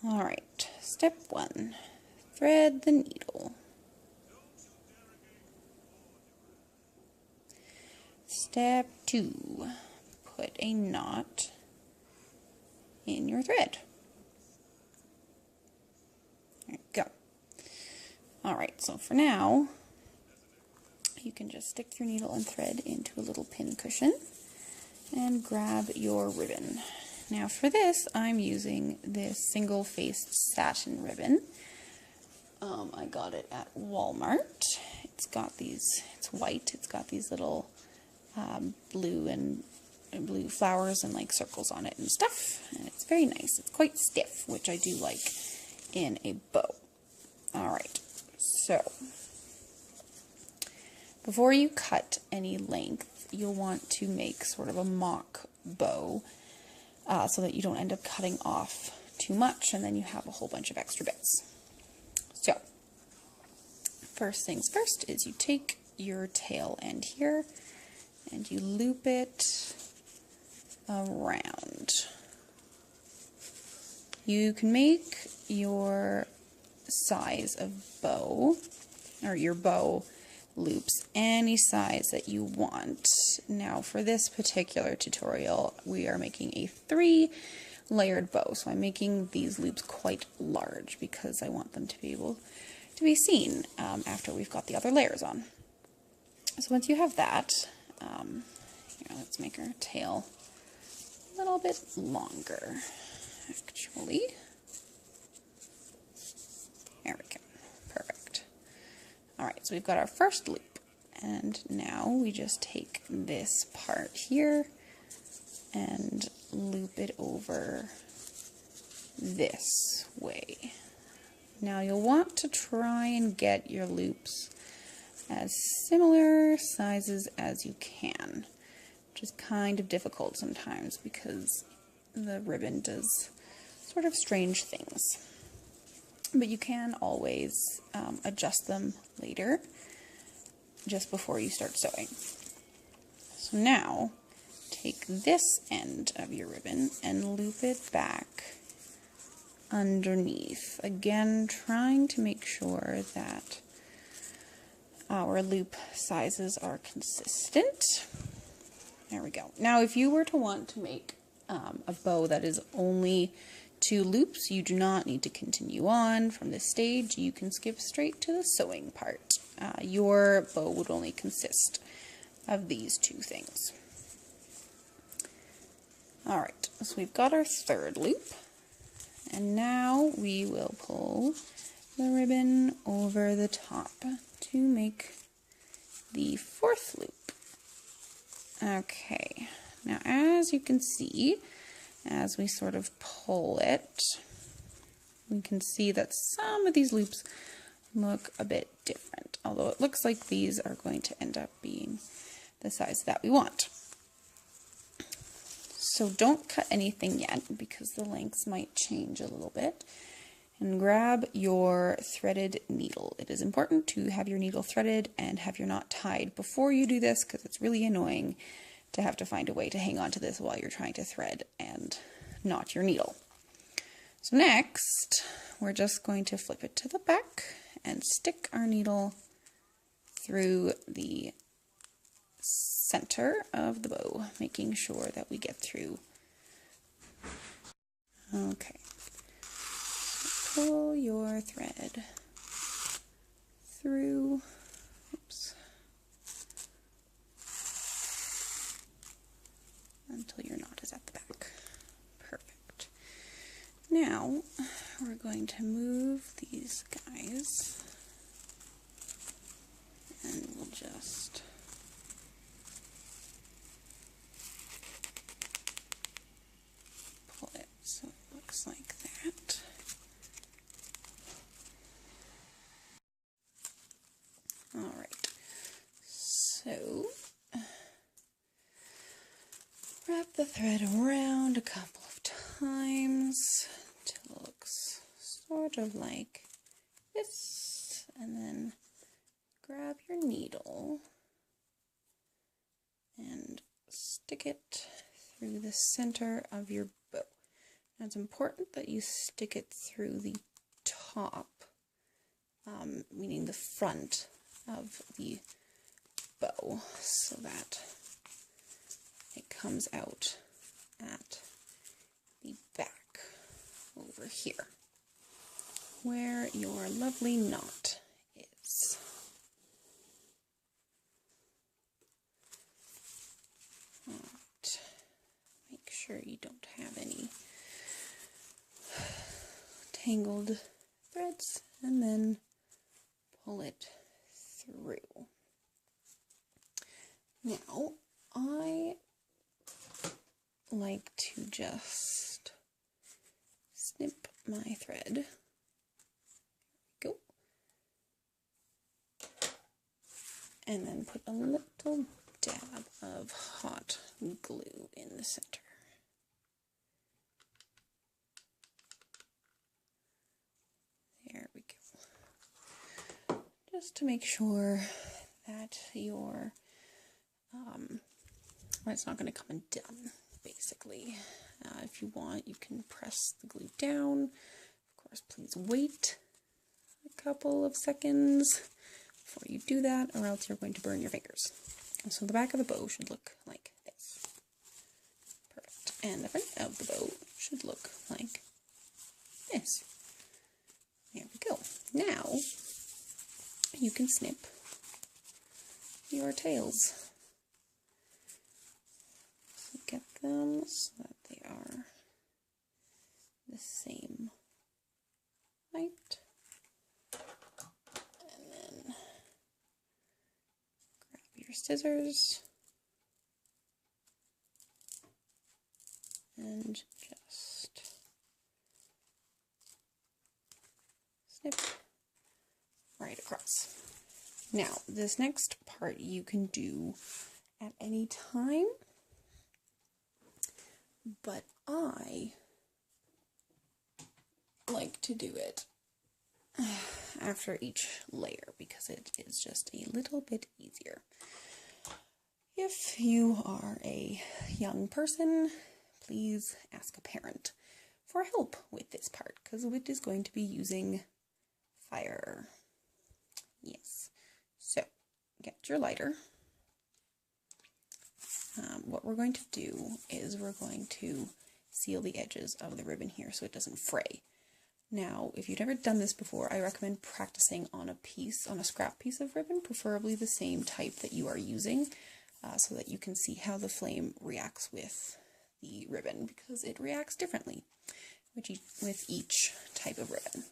Alright, step 1, thread the needle. Step 2, put a knot in your thread. There you go. Alright, so for now, you can just stick your needle and thread into a little pin cushion and grab your ribbon. Now for this, I'm using this single-faced satin ribbon. I got it at Walmart. It's white, it's got these little blue flowers and like circles on it and stuff, and it's very nice. It's quite stiff, which I do like in a bow. Alright, so before you cut any length, you'll want to make sort of a mock bow so that you don't end up cutting off too much and then you have a whole bunch of extra bits. So, first things first is you take your tail end here and you loop it around. You can make your size of bow, or your bow loops, any size that you want. Now for this particular tutorial, we are making a 3-layered bow, so I'm making these loops quite large because I want them to be able to be seen after we've got the other layers on. So once you have that, here, let's make our tail a little bit longer, actually. There we go. Perfect. Alright, so we've got our first loop, and now we just take this part here and loop it over this way. Now you'll want to try and get your loops as similar sizes as you can, which is kind of difficult sometimes because the ribbon does sort of strange things. But you can always adjust them later, just before you start sewing. So now, take this end of your ribbon and loop it back underneath. Again, trying to make sure that our loop sizes are consistent. There we go. Now, if you were to want to make a bow that is only 2 loops, you do not need to continue on from this stage. You can skip straight to the sewing part. Your bow would only consist of these 2 things. Alright, so we've got our 3rd loop, and now we will pull the ribbon over the top to make the 4th loop. Okay, now as you can see, as we sort of pull it, we can see that some of these loops look a bit different, although it looks like these are going to end up being the size that we want. So don't cut anything yet because the lengths might change a little bit. And grab your threaded needle. It is important to have your needle threaded and have your knot tied before you do this because it's really annoying to have to find a way to hang on to this while you're trying to thread and knot your needle. So next, we're just going to flip it to the back and stick our needle through the center of the bow, making sure that we get through. Okay. Pull your thread through, until your knot is at the back. Perfect. Now, we're going to move these guys, and we'll just pull it so it looks like that. Alright, so wrap the thread around a couple of times until it looks sort of like this, and then grab your needle and stick it through the center of your bow. Now it's important that you stick it through the top, meaning the front of the bow, so that it comes out at the back over here, where your lovely knot is. Alright, make sure you don't have any tangled threads, and then pull it through. Now, I like to just snip my thread. Go. And then put a little dab of hot glue in the center. There we go. Just to make sure that your it's not going to come undone, basically. If you want, you can press the glue down. Of course, please wait a couple of seconds before you do that, or else you're going to burn your fingers. And so the back of the bow should look like this. Perfect. And the front of the bow should look like this. There we go. Now, you can snip your tails. So get them so that they are the same height. And then grab your scissors and just snip right across. Now, this next part you can do at any time, but I like to do it after each layer because it is just a little bit easier. If you are a young person, please ask a parent for help with this part, because it is going to be using fire. Yes. So, get your lighter. What we're going to do is we're going to seal the edges of the ribbon here so it doesn't fray. Now, if you've never done this before, I recommend practicing on a scrap piece of ribbon, preferably the same type that you are using, so that you can see how the flame reacts with the ribbon, because it reacts differently with each type of ribbon.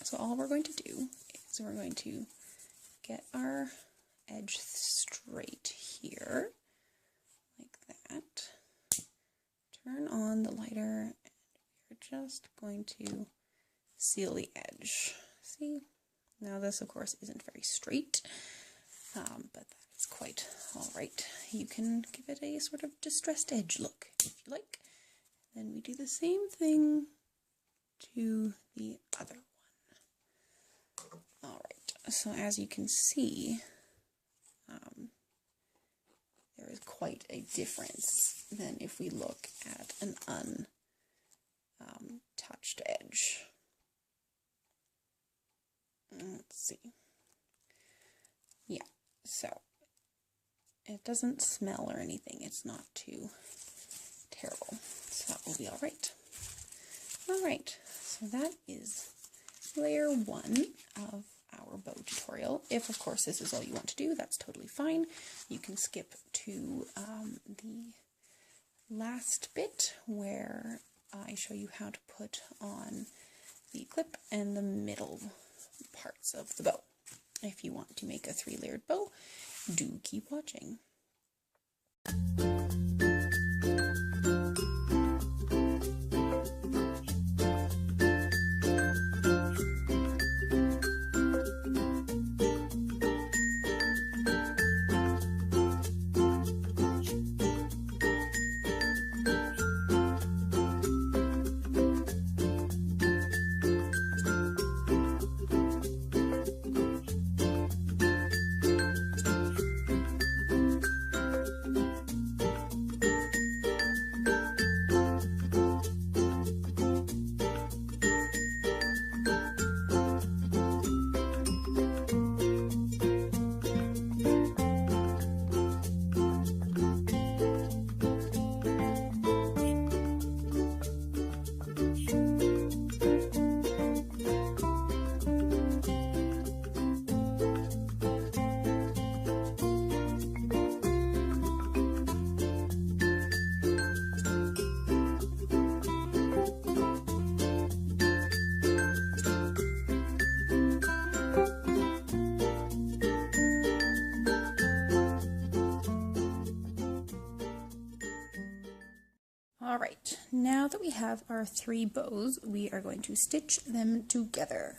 So all we're going to do is we're going to get our edge straight here, like that. Turn on the lighter, and we're just going to seal the edge. See? Now this, of course, isn't very straight, but that is quite alright. You can give it a sort of distressed edge look, if you like. Then we do the same thing to the other one. Alright, so as you can see, there is quite a difference than if we look at an untouched edge. Let's see. Yeah, so it doesn't smell or anything. It's not too terrible. So that will be alright. Alright, so that is layer 1 of our bow tutorial. If, of course, this is all you want to do, that's totally fine. You can skip to the last bit where I show you how to put on the clip and the middle parts of the bow. If you want to make a 3-layered bow, do keep watching. Alright, now that we have our 3 bows, we are going to stitch them together.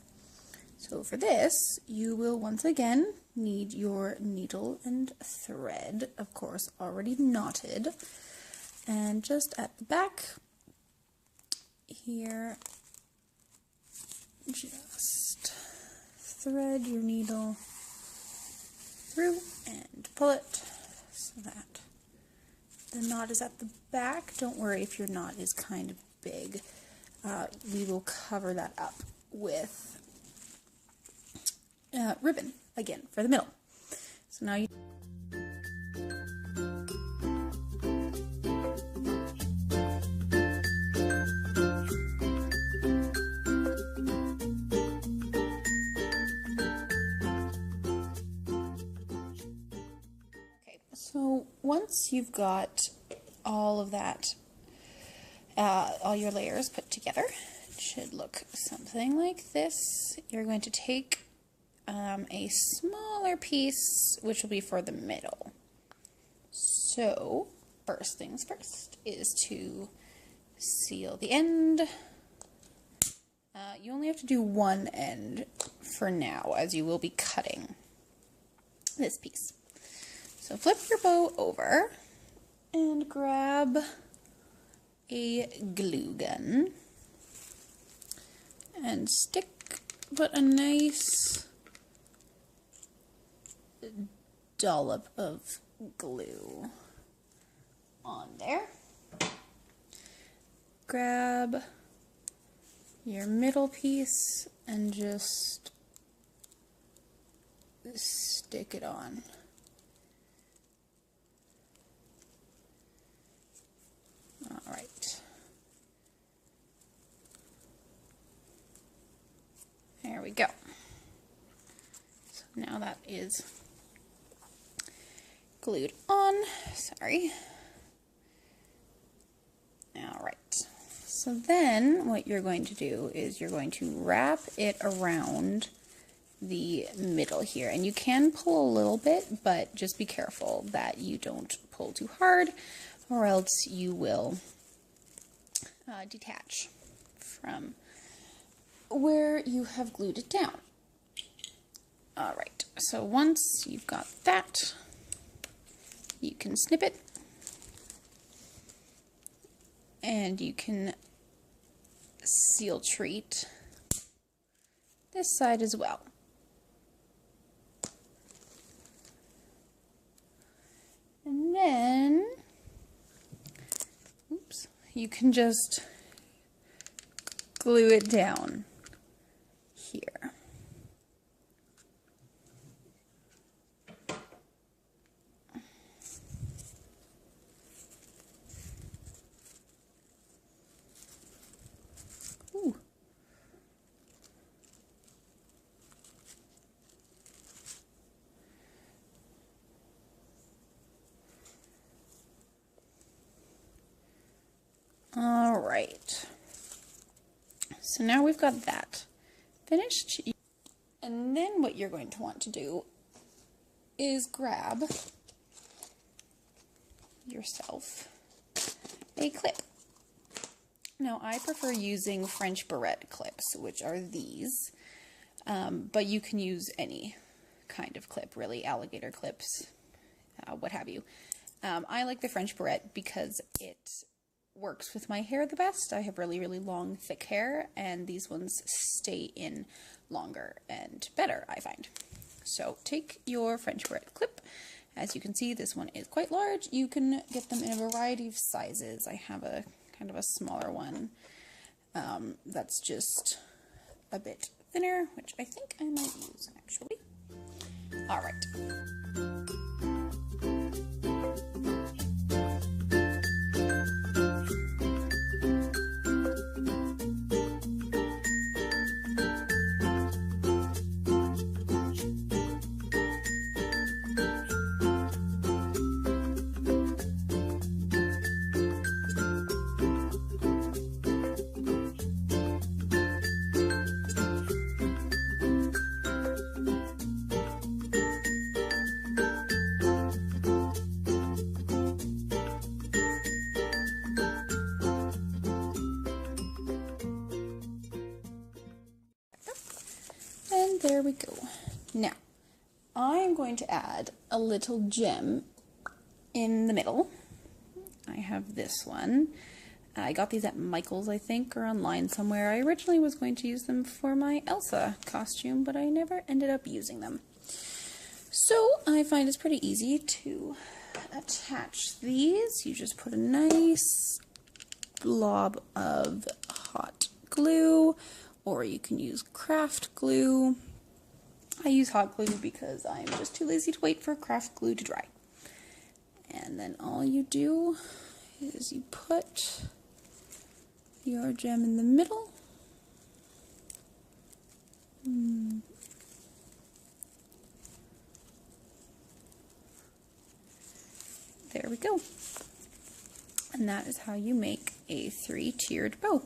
So for this, you will once again need your needle and thread, of course already knotted, and just at the back here, just thread your needle through and pull it so that the knot is at the back. Don't worry if your knot is kind of big. We will cover that up with ribbon again for the middle. So now you So once you've got all of that, all your layers put together, it should look something like this. You're going to take a smaller piece, which will be for the middle. So first things first is to seal the end. You only have to do one end for now, as you will be cutting this piece. So flip your bow over and grab a glue gun and put a nice dollop of glue on there. Grab your middle piece and just stick it on. Alright. There we go. So now that is glued on. Sorry. Alright. So then what you're going to do is you're going to wrap it around the middle here. And you can pull a little bit, but just be careful that you don't pull too hard, or else you will detach from where you have glued it down. Alright, so once you've got that, you can snip it, and you can seal treat this side as well. And then you can just glue it down here. Ooh. Alright, so now we've got that finished, and then what you're going to want to do is grab yourself a clip. Now I prefer using French barrette clips, which are these, but you can use any kind of clip, really, alligator clips, what have you. I like the French barrette because it works with my hair the best. I have really, really long, thick hair, and these ones stay in longer and better, I find. So take your French barrette clip. As you can see, this one is quite large. You can get them in a variety of sizes. I have a kind of a smaller one that's just a bit thinner, which I think I might use, actually. All right. there we go. Now, I am going to add a little gem in the middle. I have this one. I got these at Michael's, I think, or online somewhere. I originally was going to use them for my Elsa costume, but I never ended up using them. So I find it's pretty easy to attach these. You just put a nice blob of hot glue, or you can use craft glue. I use hot glue because I'm just too lazy to wait for craft glue to dry. And then all you do is you put your gem in the middle. There we go. And that is how you make a 3-tiered bow.